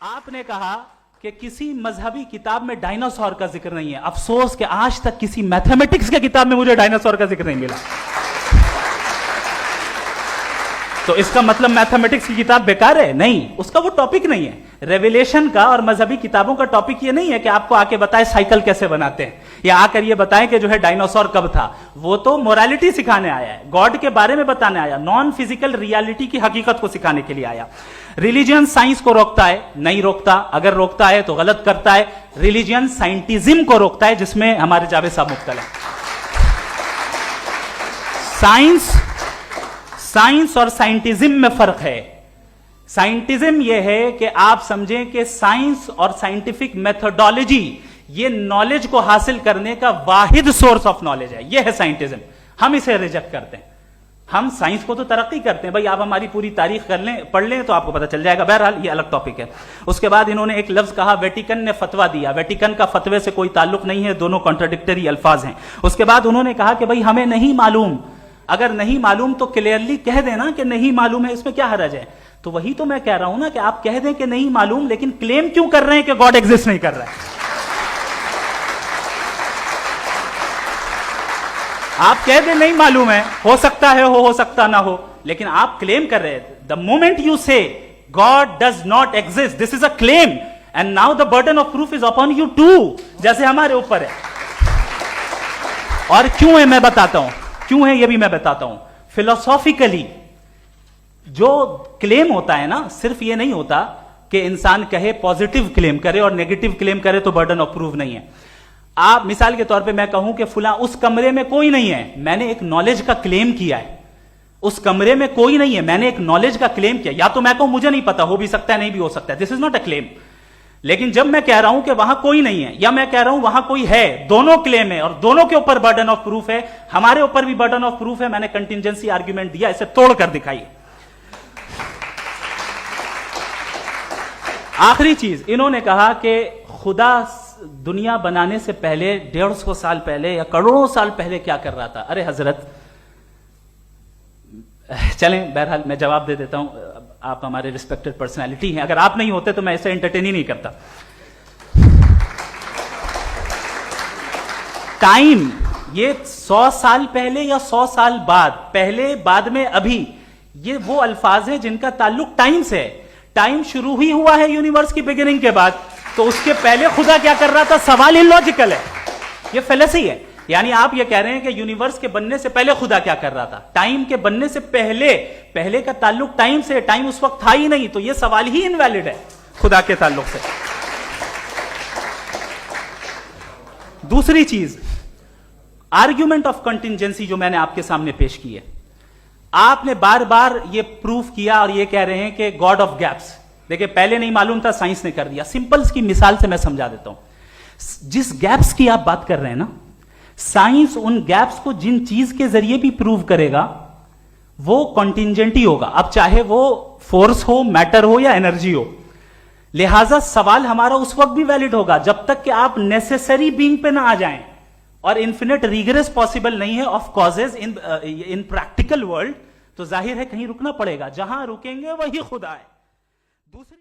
آپ نے کہا کہ کسی مذہبی کتاب میں ڈائناسور کا ذکر نہیں ہے. افسوس کہ آج تک کسی میتھمیٹکس کے کتاب میں مجھے ڈائناسور کا ذکر نہیں ملا. تو اس کا مطلب میتھمیٹکس کی کتاب بیکار ہے؟ نہیں, اس کا وہ ٹاپک نہیں ہے. ریویلیشن کا اور مذہبی کتابوں کا ٹاپک یہ نہیں ہے کہ آپ کو آ کے بتائے سائیکل کیسے بناتے ہیں, یا آ کر یہ بتائیں کہ جو ہے ڈائناسور کب تھا. وہ تو مورالٹی سکھانے آیا ہے, گاڈ کے بارے میں بتانے آیا, نان فزیکل ریالٹی کی حقیقت کو سکھانے کے لیے آیا. ریلیجن سائنس کو روکتا ہے؟ نہیں روکتا. اگر روکتا ہے تو غلط کرتا ہے. ریلیجن سائنٹزم کو روکتا ہے, جس میں ہمارے جاوید صاحب مبتلا ہیں. سائنس اور سائنٹزم میں فرق ہے. سائنٹزم یہ ہے کہ آپ سمجھیں کہ سائنس اور سائنٹیفک میتھڈالوجی یہ نالج کو حاصل کرنے کا واحد سورس آف نالج ہے. یہ ہے سائنٹزم. ہم اسے ریجیکٹ کرتے ہیں. ہم سائنس کو تو ترقی کرتے ہیں, بھائی آپ ہماری پوری تاریخ کر لیں, پڑھ لیں تو آپ کو پتہ چل جائے گا. بہرحال یہ الگ ٹاپک ہے. اس کے بعد انہوں نے ایک لفظ کہا, ویٹیکن نے فتویٰ دیا. ویٹیکن کا فتوے سے کوئی تعلق نہیں ہے, دونوں کانٹراڈکٹری الفاظ ہیں. اس کے بعد انہوں نے کہا کہ بھائی ہمیں نہیں معلوم. اگر نہیں معلوم تو کلیئرلی کہہ دینا کہ نہیں معلوم ہے, اس میں کیا حرج ہے؟ تو وہی تو میں کہہ رہا ہوں نا کہ آپ کہہ دیں کہ نہیں معلوم, لیکن کلیم کیوں کر رہے ہیں کہ گاڈ ایگزسٹ نہیں کر رہا ہے؟ آپ کہہ دیں نہیں معلوم ہے, ہو سکتا ہے ہو سکتا نہ ہو, لیکن آپ کلیم کر رہے ہیں. The moment you say God does not exist, this is a claim, and now the burden of proof is upon you to, جیسے ہمارے اوپر ہے. اور کیوں ہے میں بتاتا ہوں, کیوں ہے یہ بھی میں بتاتا ہوں. فلسافیکلی جو کلیم ہوتا ہے نا, صرف یہ نہیں ہوتا کہ انسان کہے پازیٹیو کلیم کرے اور نیگیٹو کلیم کرے تو برڈن آف پروف نہیں ہے. آپ مثال کے طور پہ میں کہوں کہ فلاں اس کمرے میں کوئی نہیں ہے, میں نے ایک نالج کا کلیم کیا ہے. اس کمرے میں کوئی نہیں ہے, میں نے ایک نالج کا کلیم کیا. یا تو میں کہوں مجھے نہیں پتا, ہو بھی سکتا ہے نہیں بھی ہو سکتا ہے, دس از ناٹ اے کلیم. لیکن جب میں کہہ رہا ہوں کہ وہاں کوئی نہیں ہے, یا میں کہہ رہا ہوں وہاں کوئی ہے, دونوں کلیم ہے اور دونوں کے اوپر برڈن آف پروف ہے. ہمارے اوپر بھی برڈن آف پروف ہے. میں نے کنٹینجنسی آرگیومنٹ دیا, اسے توڑ کر دکھائیے. آخری چیز, انہوں نے کہا کہ خدا دنیا بنانے سے پہلے 150 سال پہلے یا کروڑوں سال پہلے کیا کر رہا تھا. ارے حضرت, چلیں بہرحال میں جواب دے دیتا ہوں, آپ ہمارے ریسپیکٹڈ پرسنالٹی ہیں, اگر آپ نہیں ہوتے تو میں اسے انٹرٹین ہی نہیں کرتا. ٹائم, یہ 100 سال پہلے یا 100 سال بعد, پہلے بعد میں ابھی, یہ وہ الفاظ ہیں جن کا تعلق ٹائم سے ہے. ٹائم شروع ہی ہوا ہے یونیورس کی بگننگ کے بعد, تو اس کے پہلے خدا کیا کر رہا تھا؟ سوال اللاجیکل ہے, یہ فیلسی ہے. یعنی آپ یہ کہہ رہے ہیں کہ یونیورس کے بننے سے پہلے خدا کیا کر رہا تھا؟ ٹائم کے بننے سے پہلے کا تعلق ٹائم سے, ٹائم اس وقت تھا ہی نہیں, تو یہ سوال ہی انویلڈ ہے خدا کے تعلق سے. دوسری چیز, آرگیومنٹ آف کنٹینجنسی جو میں نے آپ کے سامنے پیش کی ہے, آپ نے بار بار یہ پروف کیا اور یہ کہہ رہے ہیں کہ گاڈ آف گیپس. دیکھیں, پہلے نہیں معلوم تھا, سائنس نے کر دیا. سمپل کی مثال سے میں سمجھا دیتا ہوں. جس گیپس کی آپ بات کر رہے ہیں نا, سائنس ان گیپس کو جن چیز کے ذریعے بھی پروو کرے گا وہ کنٹینجنٹی ہوگا, اب چاہے وہ فورس ہو, میٹر ہو یا انرجی ہو. لہذا سوال ہمارا اس وقت بھی ویلڈ ہوگا جب تک کہ آپ نیسیسری بینگ پہ نہ آ جائیں, اور انفینٹ ریگریس پاسبل نہیں ہے of causes in practical world. تو ظاہر ہے کہیں رکنا پڑے گا, جہاں رکیں گے وہی خدا ہے. دوسری